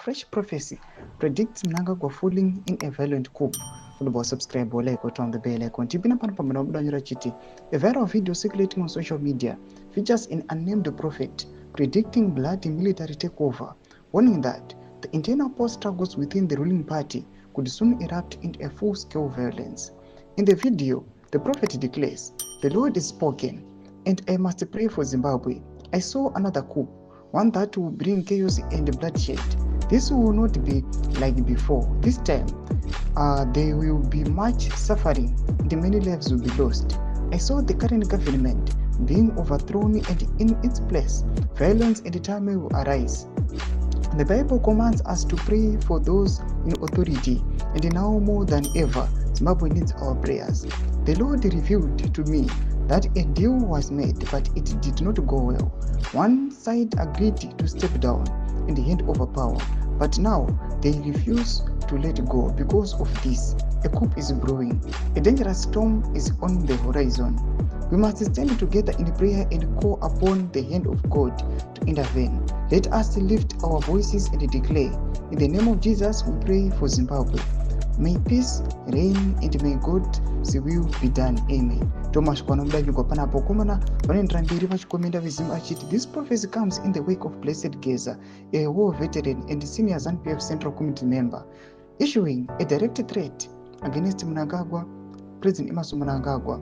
fresh prophecy predicts Mnangagwa falling in a violent coup. Subscribe or like or turn the bell icon. A viral video circulating on social media features an unnamed prophet predicting bloody military takeover, warning that the internal power struggles within the ruling party could soon erupt into a full-scale violence. In the video, the prophet declares, "The Lord is spoken, and I must pray for Zimbabwe. I saw another coup, one that will bring chaos and bloodshed. This will not be like before. This time, there will be much suffering and many lives will be lost. I saw the current government being overthrown, and in its place, violence and turmoil will arise. The Bible commands us to pray for those in authority, and now more than ever, Zimbabwe needs our prayers. The Lord revealed to me that a deal was made, but it did not go well. One side agreed to step down and hand over power, but now they refuse to let go. Because of this, a coup is brewing. A dangerous storm is on the horizon. We must stand together in prayer and call upon the hand of God to intervene. Let us lift our voices and declare, in the name of Jesus, we pray for Zimbabwe. May peace reign and may God's will be done. Amen. Thomas Kwanomdajugo panapo komana vanendra mbiri vachikomenda vizimu achiti, this prophecy comes in the wake of Blessed Geza, a war veteran and senior ZANU-PF Central Committee member, issuing a direct threat against Mnangagwa, President Emmerson Mnangagwa.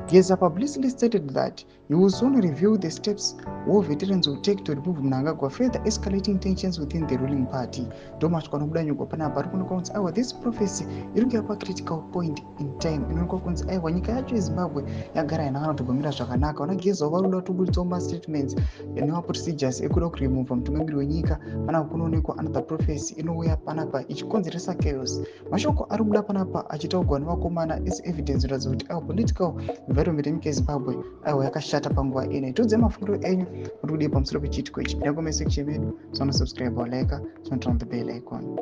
Geza publicly stated that he will soon review the steps war veterans will take to remove Mnangagwa, further escalating tensions within the ruling party. Thomas Kwanomdajugo panapa rukunokonzi awa, this prophecy irungi apa critical point in time inokonzi aiwa nyika yacho yeZimbabwe yagara yanakana kutogomera zvakanaka. Ona Geza varuda kutobuditsawo mastatements neva procedures ekuda kuremova mutungamiri wenyika. Panapa kunoonekwa another prophecy inouya panapa ichikonzeresa chaos. Mashoko ari kubuda panapa achitaurwa nevakomana is evidence inoratidza kuti aiwa political environment yenyika yeZimbabwe aiwa yakashata panguva ino. Tiudze mafungiro enyu muri kudii pamusoro pechiitiko ichi. Pinda comment section yedu, subscribe or like, turn on the bell icon.